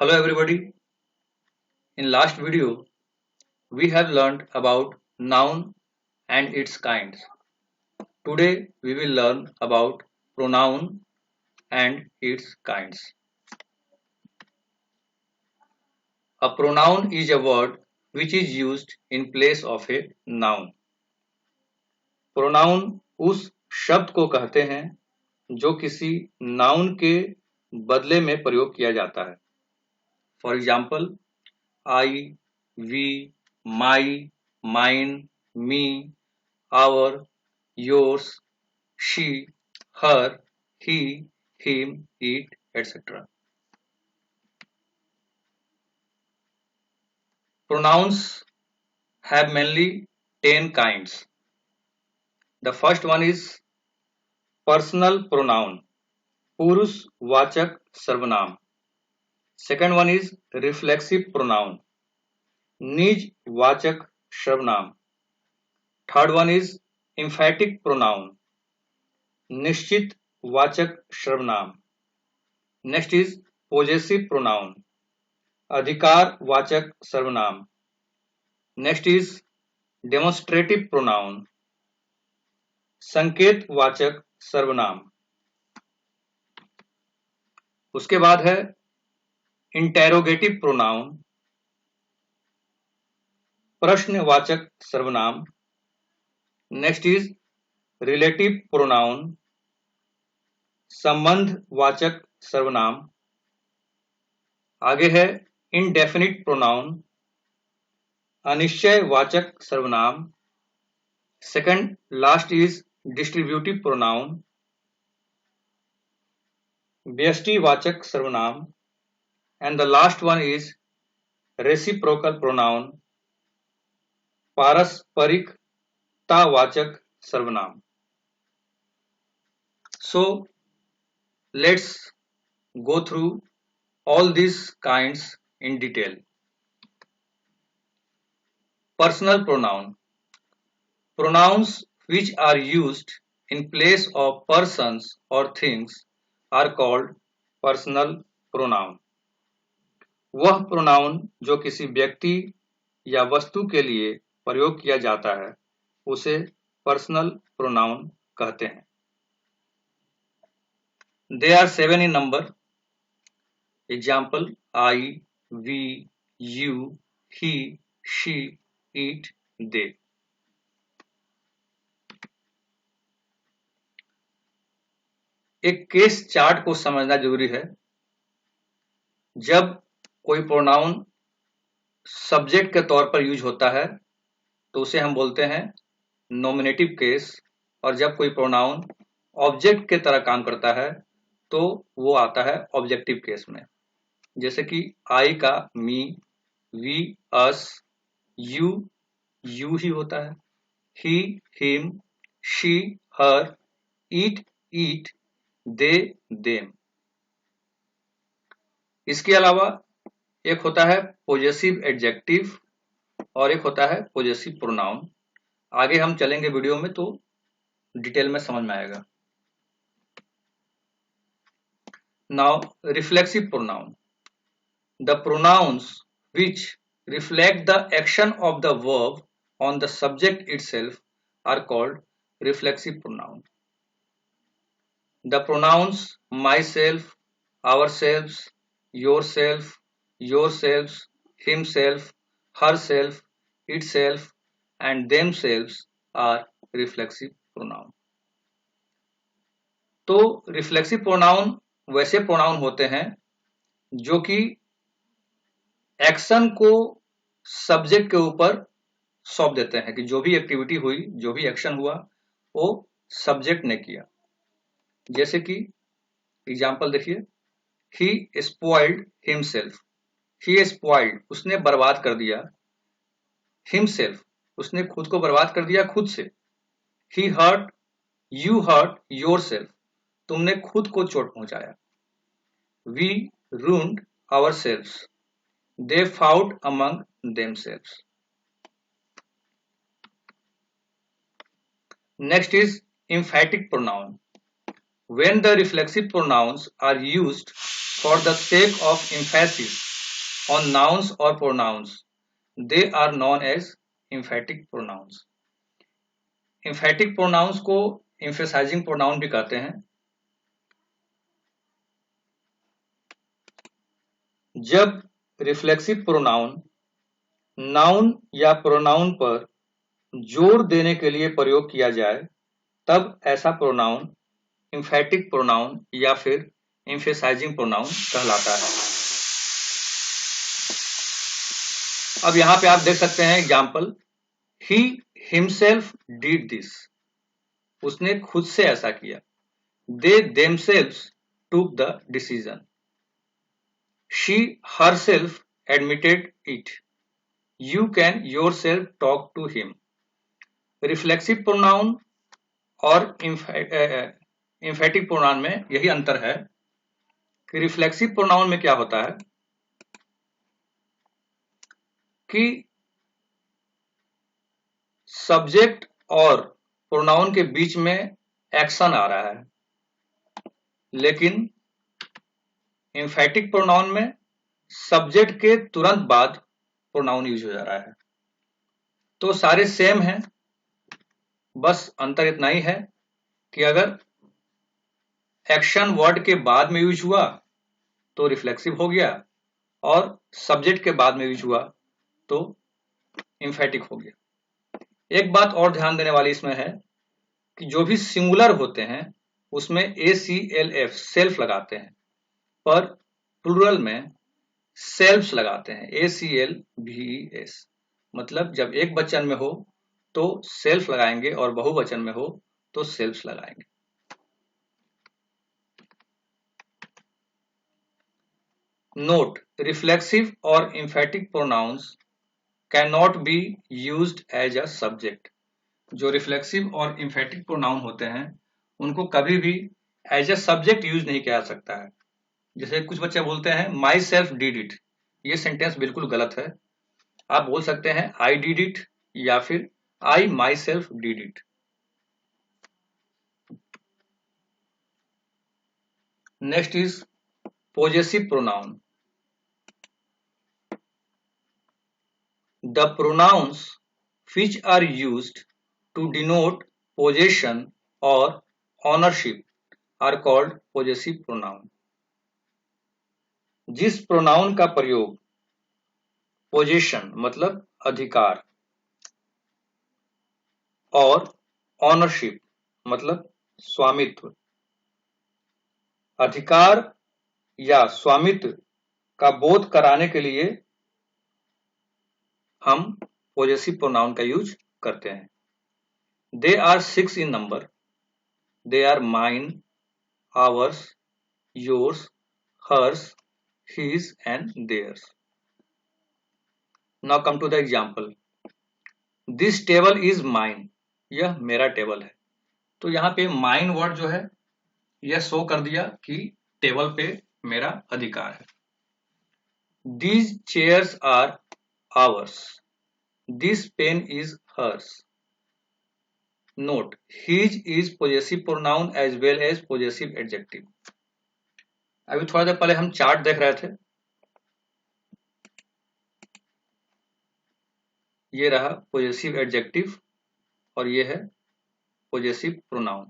Hello everybody. In last video, we have learned about noun and its kinds. Today we will learn about pronoun and its kinds. A pronoun is a word which is used in place of a noun. Pronoun उस शब्द को कहते हैं जो किसी noun के बदले में प्रयोग किया जाता है. For example, I, we, my, mine, me, our, yours, she, her, he, him, it, etc. Pronouns have mainly 10 kinds. The first one is personal pronoun, पुरुषवाचक सर्वनाम. Second one is reflexive pronoun, निजवाचक सर्वनाम. Third one is emphatic pronoun, निश्चित वाचक सर्वनाम. Next is possessive pronoun, अधिकार वाचक सर्वनाम. Next is demonstrative pronoun, संकेत वाचक सर्वनाम. उसके बाद है इंटेरोगेटिव प्रोनाउन, प्रश्नवाचक सर्वनाम. नेक्स्ट इज रिलेटिव प्रोनाउन, संबंधवाचक सर्वनाम. आगे है इनडेफिनिट प्रोनाउन, अनिश्चयवाचक सर्वनाम. Second last is distributive pronoun, व्यष्टिवाचक सर्वनाम. And the last one is reciprocal pronoun, पारस्परिकतावाचक सर्वनाम. So let's go through all these kinds in detail. Personal pronoun, pronouns which are used in place of persons or things are called personal pronoun. वह pronoun जो किसी व्यक्ति या वस्तु के लिए प्रयोग किया जाता है उसे पर्सनल प्रोनाउन कहते हैं. They are 7 in number. Example: I, we, you, he, she, it, they. एक केस चार्ट को समझना जरूरी है. जब कोई प्रोनाउन सब्जेक्ट के तौर पर यूज होता है तो उसे हम बोलते हैं नॉमिनेटिव केस, और जब कोई प्रोनाउन ऑब्जेक्ट के तरह काम करता है तो वो आता है ऑब्जेक्टिव केस में. जैसे कि आई का मी, वी अस, यू ही होता है, he him, she her, it it, they them. इसके अलावा एक होता है पोजेसिव एडजेक्टिव और एक होता है पोजेसिव प्रोनाउन. आगे हम चलेंगे वीडियो में तो डिटेल में समझ में आएगा. Now reflexive pronoun, the pronouns which reflect the action of the verb on the subject itself are called reflexive pronoun. The pronouns myself, ourselves, yourself, yourselves, himself, herself, itself and themselves are reflexive pronoun. तो reflexive pronoun वैसे pronoun होते हैं जो कि action को subject के ऊपर सौंप देते हैं कि जो भी एक्टिविटी हुई, जो भी एक्शन हुआ वो सब्जेक्ट ने किया. जैसे कि एग्जाम्पल देखिए, he spoiled himself, he spoiled उसने बर्बाद कर दिया, himself उसने खुद को बर्बाद कर दिया खुद से, he hurt, you hurt yourself तुमने खुद को चोट पहुंचाया, we ruined ourselves, they fought among themselves. Next is emphatic pronoun. When the reflexive pronouns are used for the sake of emphasis, on nouns or pronouns. They are known as emphatic pronouns. emphatic pronouns को emphasizing pronoun भी कहते हैं। जब reflexive pronoun noun या pronoun पर जोर देने के लिए प्रयोग किया जाए तब ऐसा प्रोनाउन एम्फेटिक प्रोनाउन या फिर एम्फेसाइजिंग प्रोनाउन कहलाता है। अब यहां पे आप देख सकते हैं example, he himself did this, उसने खुद से ऐसा किया। They themselves took the decision, she herself admitted it, you can yourself talk to him. Reflexive pronoun और एम्फेटिक प्रोनाउन में यही अंतर है कि रिफ्लेक्सिव प्रोनाउन में क्या होता है कि सब्जेक्ट और प्रोनाउन के बीच में एक्शन आ रहा है, लेकिन एम्फेटिक प्रोनाउन में सब्जेक्ट के तुरंत बाद प्रोनाउन यूज हो जा रहा है। तो सारे सेम हैं, बस अंतर इतना ही है कि अगर एक्शन वर्ड के बाद में यूज हुआ तो रिफ्लेक्सिव हो गया और सब्जेक्ट के बाद में यूज हुआ तो एम्फेटिक हो गया। एक बात और ध्यान देने वाली इसमें है कि जो भी सिंगुलर होते हैं उसमें ACLF सेल्फ लगाते हैं, पर प्लूरल में सेल्फ्स लगाते हैं ACLVES। मतलब जब एक वचन में हो तो सेल्फ लगाएंगे और बहुवचन में हो तो सेल्फ्स लगाएंगे। नोट, रिफ्लेक्सिव और emphatic pronouns can not be used as a subject. जो रिफ्लेक्सिव और एम्फेटिक प्रोनाउन होते हैं उनको कभी भी एज अ सब्जेक्ट यूज नहीं किया जा सकता है। जैसे कुछ बच्चे बोलते हैं माई सेल्फ डिड इट, ये सेंटेंस बिल्कुल गलत है। आप बोल सकते हैं आई डिड इट या फिर I myself did it. Next is possessive pronoun. The pronouns which are used to denote possession or ownership are called possessive pronoun। जिस प्रोनाउन का प्रयोग पोजेशन मतलब अधिकार और ऑनरशिप मतलब स्वामित्व, अधिकार या स्वामित्व का बोध कराने के लिए हम पोजेसिव प्रोनाउन का यूज करते हैं। They are 6 in number, they are mine, ours, yours, hers, his and theirs. Now come to the example, this table is mine, यह मेरा टेबल है। तो यहाँ पे माइन वर्ड जो है यह शो कर दिया कि टेबल पे मेरा अधिकार है। These chairs are ours, this pen is hers. Note, his is possessive pronoun as well as possessive adjective। अभी थोड़ा देर पहले हम चार्ट देख रहे थे, ये रहा possessive adjective और ये है possessive pronoun।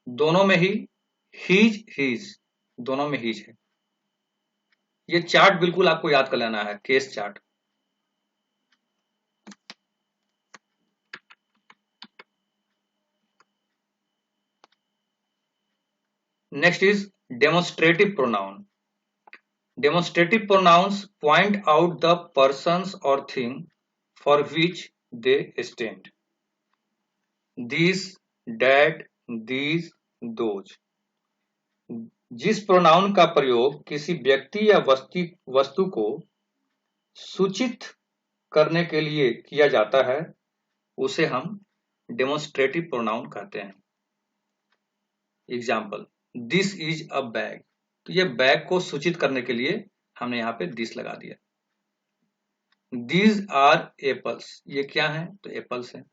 दोनों में ही his, his, दोनों में his है। ये चार्ट बिल्कुल आपको याद कर लेना है, case chart. Next is demonstrative pronoun। Demonstrative pronouns point out the persons or thing for which they stand। These, that, these, those। जिस प्रोनाउन का प्रयोग किसी व्यक्ति या वस्तु को सूचित करने के लिए किया जाता है उसे हम डेमोन्स्ट्रेटिव प्रोनाउन कहते हैं। Example, this is a bag, तो ये बैग को सूचित करने के लिए हमने यहाँ पे दिस लगा दिया। दीज आर एप्पल्स, ये क्या है तो एप्पल्स है,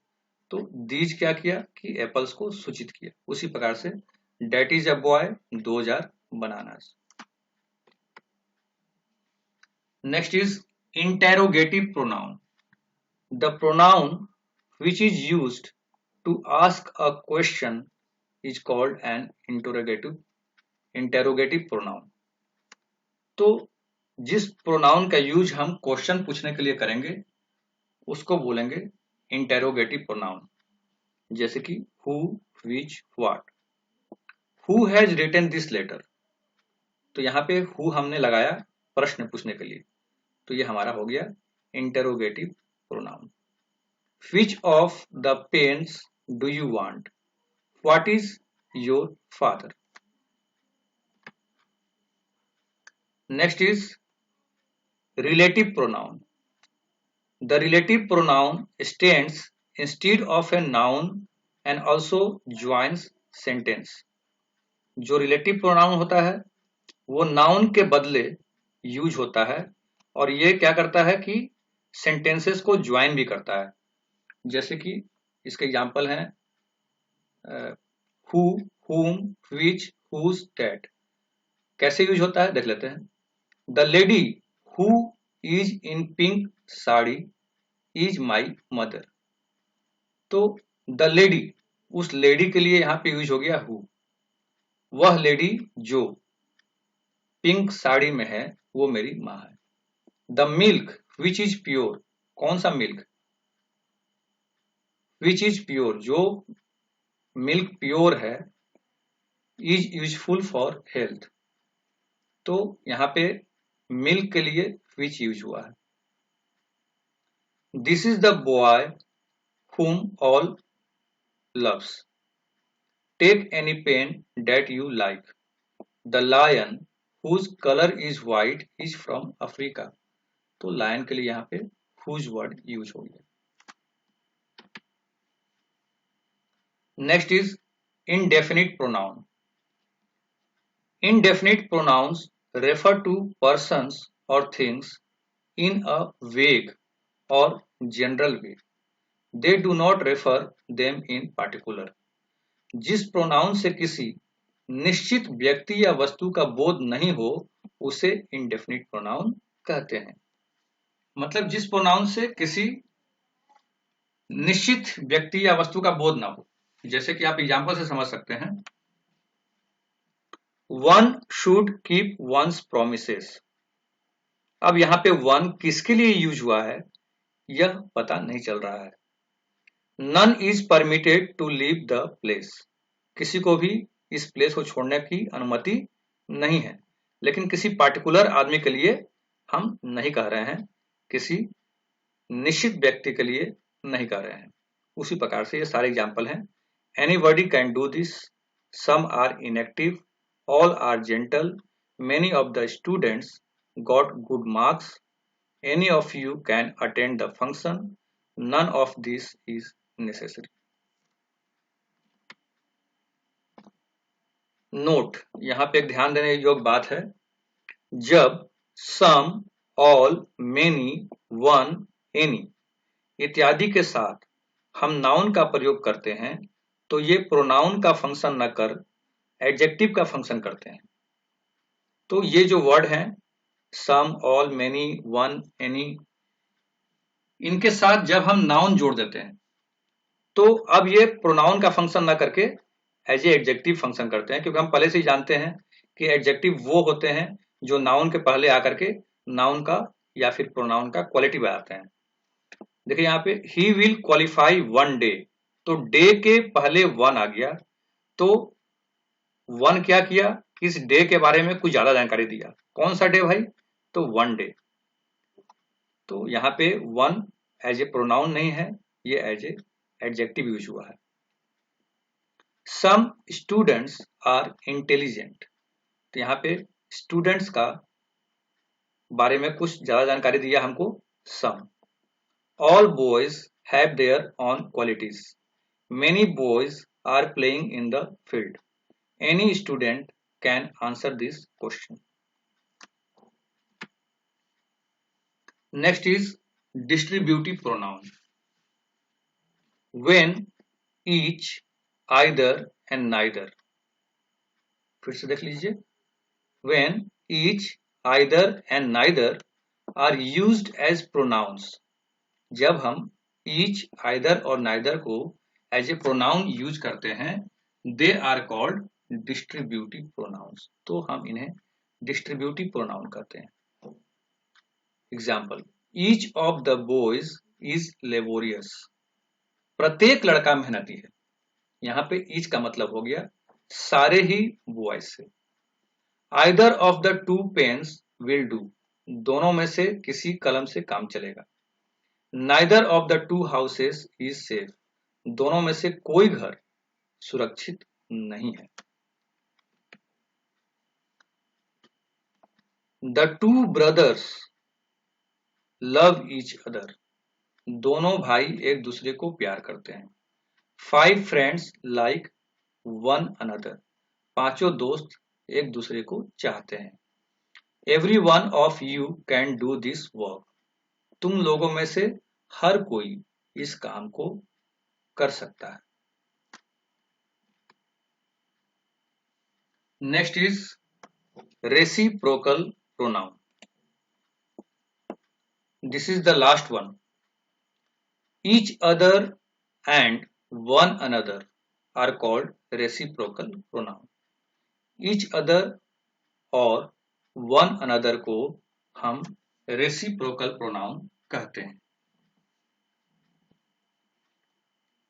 तो दीज क्या किया कि एप्पल्स को सूचित किया। उसी प्रकार से that is a boy, those are bananas. Next is interrogative pronoun. The pronoun which is used to ask a question is called an interrogative pronoun. तो जिस प्रोनाउन का यूज हम क्वेश्चन पूछने के लिए करेंगे उसको बोलेंगे इंटेरोगेटिव प्रोनाउन, जैसे कि who, which, what. Who has written this letter, तो यहाँ पे हु हमने लगाया प्रश्न पूछने के लिए, तो ये हमारा हो गया interrogative pronoun. Which of the pens do you want, what is your father. Next is relative pronoun. The relative pronoun stands instead of a noun and also joins sentence. जो relative pronoun होता है वो noun के बदले use होता है और ये क्या करता है कि sentences को join भी करता है। जैसे कि इसके एग्जाम्पल हैं who, whom, which, whose, that। कैसे यूज होता है देख लेते हैं। The lady who is in pink sari is my mother। तो the lady, उस लेडी के लिए यहां पे यूज हो गया who। वह लेडी जो पिंक साड़ी में है वो मेरी माँ है। the milk which is pure, कौन सा मिल्क, which is pure, जो मिल्क प्योर है, is useful for health। तो यहां पे मिल्क के लिए which यूज हुआ है। This is the boy whom all loves। Take any pen that you like। The lion whose color is white is from Africa। तो lion के लिए यहाँ पे whose वर्ड यूज हो गया। Next is indefinite pronoun। Indefinite pronouns refer to persons or things in a vague or general way। They do not refer them in particular। जिस pronoun से किसी निश्चित व्यक्ति या वस्तु का बोध नहीं हो उसे इंडेफिनिट प्रोनाउन कहते हैं। मतलब जिस प्रोनाउन से किसी निश्चित व्यक्ति या वस्तु का बोध ना हो, जैसे कि आप एग्जांपल से समझ सकते हैं, one should keep once promises. अब यहां पे वन किसके लिए यूज हुआ है यह पता नहीं चल रहा है। None is permitted to leave the place. किसी को भी इस प्लेस को छोड़ने की अनुमति नहीं है, लेकिन किसी पार्टिकुलर आदमी के लिए हम नहीं कह रहे हैं, किसी निश्चित व्यक्ति के लिए नहीं कह रहे हैं। उसी प्रकार से ये सारे एग्जाम्पल हैं। Anybody can do this, some are inactive, all are gentle, many of the students got good marks, any of you can attend the function, none of this is necessary. Note, यहां पे एक ध्यान देने योग्य बात है, जब some, all, many, one, any इत्यादि के साथ हम नाउन का प्रयोग करते हैं तो ये प्रोनाउन का फंक्शन न कर एडजेक्टिव का फंक्शन करते हैं। तो ये जो वर्ड हैं सम, ऑल, मेनी, वन, एनी, इनके साथ जब हम नाउन जोड़ देते हैं तो अब ये प्रोनाउन का फंक्शन न करके एज ए एडजेक्टिव फंक्शन करते हैं, क्योंकि हम पहले से ही जानते हैं कि एडजेक्टिव वो होते हैं जो नाउन के पहले आकर के नाउन का या फिर प्रोनाउन का क्वालिटी बताते हैं। देखिए यहाँ पे he will qualify one day, तो डे के पहले वन आ गया, तो वन क्या किया, इस डे के बारे में कुछ ज्यादा जानकारी दिया। कौन सा डे भाई, तो वन डे। तो यहाँ पे वन एज ए प्रोनाउन नहीं है, ये एज ए एडजेक्टिव यूज हुआ है। सम स्टूडेंट्स आर इंटेलिजेंट, तो यहाँ पे स्टूडेंट्स का बारे में कुछ ज्यादा जानकारी दिया हमको, some. All boys have their own qualities, many boys are playing in the field, any student can answer this question. Next is distributive pronoun. When, each, either and neither. फिर से देख लीजिए, when, each, either and neither are used as pronouns. जब हम each, either और neither को as a pronoun use करते हैं, they are called distributive pronouns. तो हम इन्हें डिस्ट्रीब्यूटिव प्रोनाउन कहते हैं। Example, each of the boys is laborious. प्रत्येक लड़का मेहनती है। यहाँ पे ईच का मतलब हो गया सारे ही बॉयज से। Either of the two pens will do. दोनों में से किसी कलम से काम चलेगा। Neither of the two houses is safe. दोनों में से कोई घर सुरक्षित नहीं है। The two brothers love each other. दोनों भाई एक दूसरे को प्यार करते हैं। 5 फ्रेंड्स लाइक वन अनदर। पांचों दोस्त एक दूसरे को चाहते हैं। Every one of you can do this work. तुम लोगों में से हर कोई इस काम को कर सकता है। Next is reciprocal pronoun. This is the last one. Each other and one another are called reciprocal pronoun. Each other और वन अनदर को हम रेसिप्रोकल प्रोनाउन कहते हैं।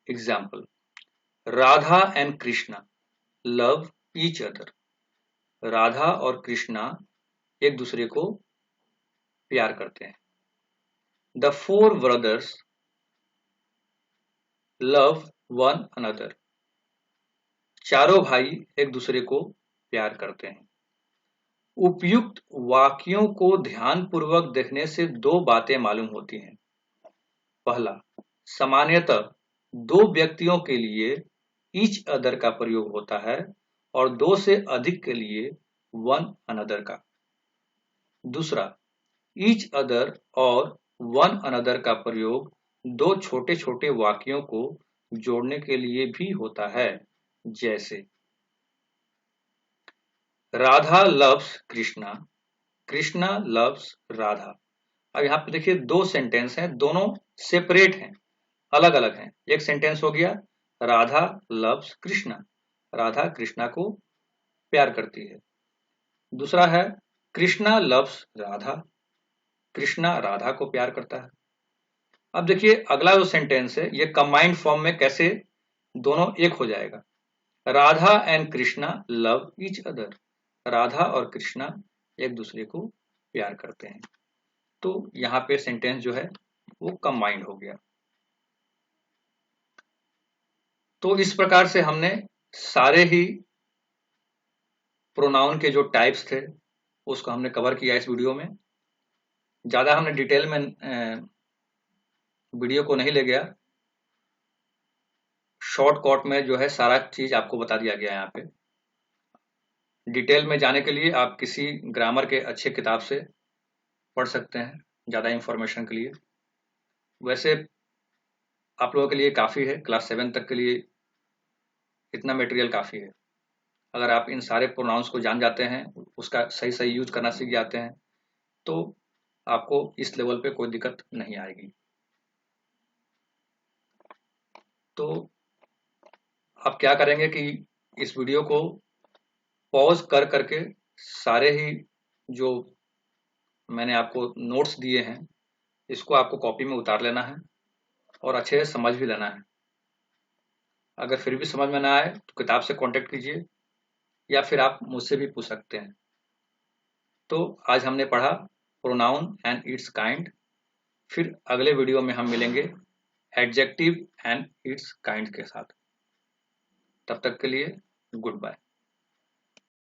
Example, Radha and Krishna love each other. Radha और कृष्णा एक दूसरे को प्यार करते हैं। The 4 brothers love one another. चारों भाई एक दूसरे को प्यार करते हैं। उपयुक्त वाक्यों को ध्यानपूर्वक देखने से 2 बातें मालूम होती हैं। पहला, सामान्यतः 2 व्यक्तियों के लिए ईच अदर का प्रयोग होता है और 2 से अधिक के लिए वन अनदर का। दूसरा, ईच अदर और वन अनदर का प्रयोग 2 छोटे छोटे वाक्यों को जोड़ने के लिए भी होता है। जैसे, राधा लव्स कृष्णा, कृष्णा लव्स राधा। अब यहाँ पे देखिए 2 सेंटेंस हैं, दोनों सेपरेट हैं, अलग अलग हैं। एक सेंटेंस हो गया राधा लव्स कृष्णा, राधा कृष्णा को प्यार करती है। दूसरा है कृष्णा लव्स राधा, कृष्णा राधा को प्यार करता है। अब देखिए अगला जो सेंटेंस है ये कंबाइंड फॉर्म में कैसे दोनों एक हो जाएगा। Radha and Krishna love each other. Radha और कृष्णा एक दूसरे को प्यार करते हैं। तो यहाँ पे सेंटेंस जो है वो कंबाइंड हो गया। तो इस प्रकार से हमने सारे ही प्रोनाउन के जो टाइप्स थे उसको हमने कवर किया इस वीडियो में। ज्यादा हमने डिटेल में वीडियो को नहीं ले गया, शॉर्टकट में जो है सारा चीज आपको बता दिया गया है। यहाँ पे डिटेल में जाने के लिए आप किसी ग्रामर के अच्छे किताब से पढ़ सकते हैं ज्यादा इंफॉर्मेशन के लिए। वैसे आप लोगों के लिए काफी है, क्लास 7 तक के लिए इतना मटेरियल काफी है। अगर आप इन सारे प्रोनाउंस को जान जाते हैं, उसका सही सही यूज करना सीख जाते हैं, तो आपको इस लेवल पे कोई दिक्कत नहीं आएगी। तो आप क्या करेंगे कि इस वीडियो को पॉज कर करके सारे ही जो मैंने आपको नोट्स दिए हैं इसको आपको कॉपी में उतार लेना है और अच्छे से समझ भी लेना है। अगर फिर भी समझ में ना आए तो किताब से कांटेक्ट कीजिए या फिर आप मुझसे भी पूछ सकते हैं। तो आज हमने पढ़ा प्रोनाउन एंड इट्स काइंड। फिर अगले वीडियो में हम मिलेंगे एडजेक्टिव एंड इट्स काइंड के साथ। तब तक के लिए गुड बाय।